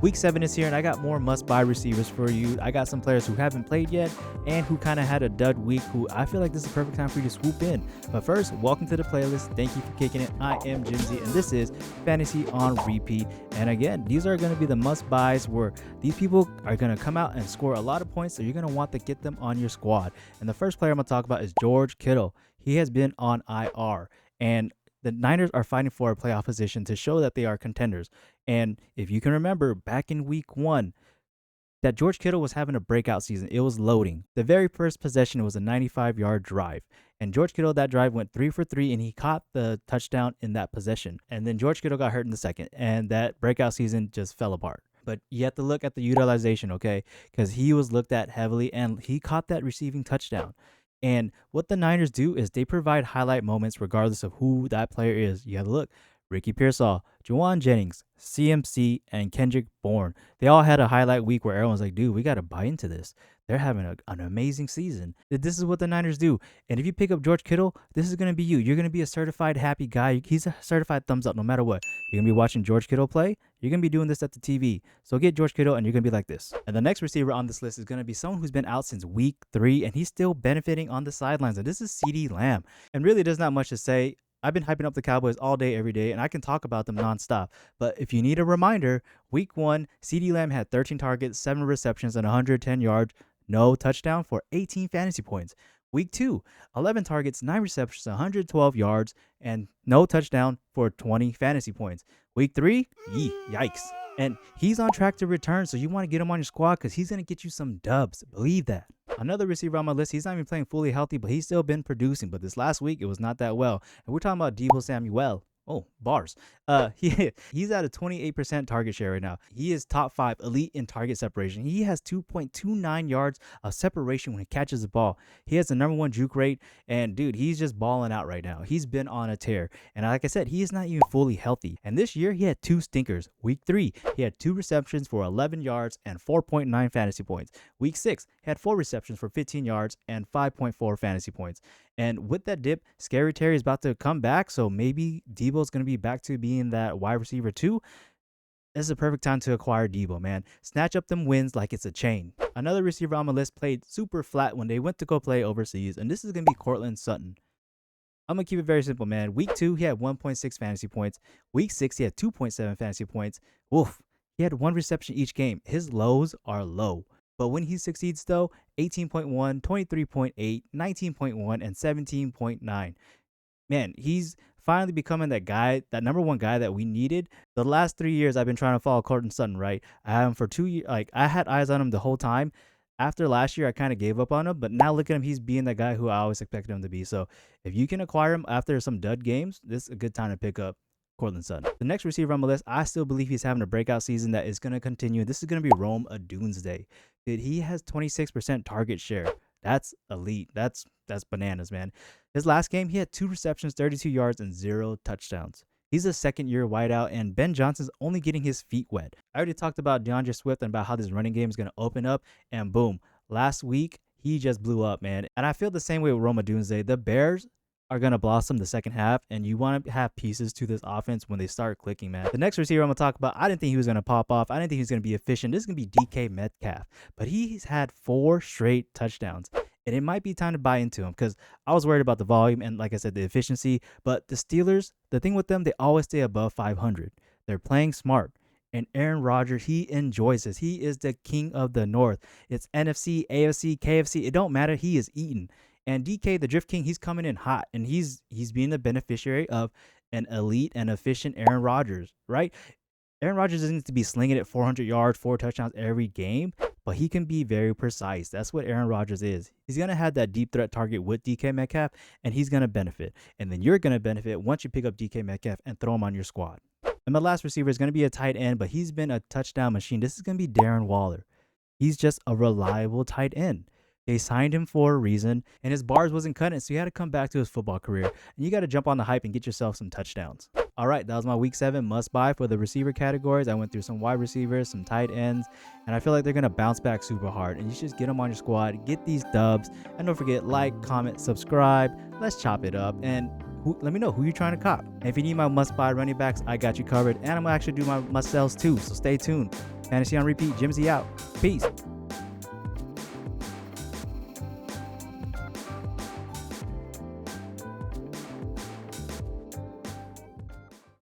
Week 7 is here, and I got more must-buy receivers for you. I got some players who haven't played yet and who kind of had a dud week, who I feel like this is the perfect time for you to swoop in. But first, welcome to the playlist. Thank you for kicking it. I am Jimzy, and this is Fantasy on Repeat. And again, these are going to be the must-buys where these people are going to come out and score a lot of points, so you're going to want to get them on your squad. And the first player I'm going to talk about is George Kittle. He has been on IR, and the Niners are fighting for a playoff position to show that they are contenders. And if you can remember, back in week 1, that George Kittle was having a breakout season. It was loading. The very first possession was a 95-yard drive. And George Kittle, that drive went 3 for 3, and he caught the touchdown in that possession. And then George Kittle got hurt in the second, and that breakout season just fell apart. But you have to look at the utilization, okay? Because he was looked at heavily, and he caught that receiving touchdown. And what the Niners do is they provide highlight moments regardless of who that player is. You have to look. Ricky Pearsall, Juwan Jennings, CMC, and Kendrick Bourne. They all had a highlight week where everyone's like, dude, we got to buy into this. They're having an amazing season. This is what the Niners do. And if you pick up George Kittle, this is going to be you. You're going to be a certified happy guy. He's a certified thumbs up no matter what. You're going to be watching George Kittle play. You're going to be doing this at the TV. So get George Kittle, and you're going to be like this. And the next receiver on this list is going to be someone who's been out since week 3, and he's still benefiting on the sidelines. And this is CeeDee Lamb. And really, there's not much to say. I've been hyping up the Cowboys all day, every day, and I can talk about them nonstop. But if you need a reminder, week 1, CeeDee Lamb had 13 targets, 7 receptions, and 110 yards. No touchdown for 18 fantasy points. Week 2, 11 targets, 9 receptions, 112 yards, and no touchdown for 20 fantasy points. Week 3, yikes. And he's on track to return, so you want to get him on your squad because he's going to get you some dubs. Believe that. Another receiver on my list, he's not even playing fully healthy, but he's still been producing. But this last week, it was not that well. And we're talking about Deebo Samuel. Oh, bars. He's at a 28% target share right now. He is top 5 elite in target separation. He has 2.29 yards of separation when he catches the ball. He has the number 1 juke rate, and dude, he's just balling out right now. He's been on a tear. And like I said, he is not even fully healthy. And this year, he had 2 stinkers. Week 3, he had 2 receptions for 11 yards and 4.9 fantasy points. Week 6, he had 4 receptions for 15 yards and 5.4 fantasy points. And with that dip, Scary Terry is about to come back, so maybe Deebo's going to be back to being that wide receiver too. This is a perfect time to acquire Deebo, man. Snatch up them wins like it's a chain. Another receiver on my list played super flat when they went to go play overseas, and this is going to be Courtland Sutton. I'm going to keep it very simple, man. Week 2, he had 1.6 fantasy points. Week 6, he had 2.7 fantasy points. Woof. He had 1 reception each game. His lows are low. But when he succeeds, though, 18.1, 23.8, 19.1, and 17.9. Man, he's finally becoming that guy, that number 1 guy that we needed. The last 3 years, I've been trying to follow Courtland Sutton, right? I had him for 2 years. Like, I had eyes on him the whole time. After last year, I kind of gave up on him. But now look at him. He's being the guy who I always expected him to be. So if you can acquire him after some dud games, this is a good time to pick up Courtland Sutton. The next receiver on my list, I still believe he's having a breakout season that is going to continue. This is going to be Rome Odunze. Dude, he has 26% target share. That's elite. That's bananas, man. His last game, he had 2 receptions, 32 yards, and 0 touchdowns. He's a second-year wideout, and Ben Johnson's only getting his feet wet. I already talked about DeAndre Swift and about how this running game is going to open up, and boom, last week, he just blew up, man. And I feel the same way with Rome Odunze. The Bears are going to blossom the second half, and you want to have pieces to this offense when they start clicking, man. The next receiver I'm going to talk about, I didn't think he was going to pop off. I didn't think he was going to be efficient. This is going to be DK Metcalf, but he's had 4 straight touchdowns, and it might be time to buy into him because I was worried about the volume and, like I said, the efficiency. But the Steelers, the thing with them, they always stay above 500. They're playing smart. And Aaron Rodgers, he enjoys this. He is the king of the North. It's NFC, AFC, KFC. It don't matter. He is eating. And DK, the Drift King, he's coming in hot, and he's being the beneficiary of an elite and efficient Aaron Rodgers, right? Aaron Rodgers doesn't need to be slinging it 400 yards, 4 touchdowns every game, but he can be very precise. That's what Aaron Rodgers is. He's going to have that deep threat target with DK Metcalf, and he's going to benefit. And then you're going to benefit once you pick up DK Metcalf and throw him on your squad. And my last receiver is going to be a tight end, but he's been a touchdown machine. This is going to be Darren Waller. He's just a reliable tight end. They signed him for a reason, and his bars wasn't cutting, so he had to come back to his football career. And you got to jump on the hype and get yourself some touchdowns. All right, that was my week 7 must-buy for the receiver categories. I went through some wide receivers, some tight ends, and I feel like they're going to bounce back super hard. And you should just get them on your squad, get these dubs, and don't forget, like, comment, subscribe. Let's chop it up, and let me know who you're trying to cop. And if you need my must-buy running backs, I got you covered, and I'm going to actually do my must-sells too, so stay tuned. Fantasy on repeat. Jimsy out. Peace.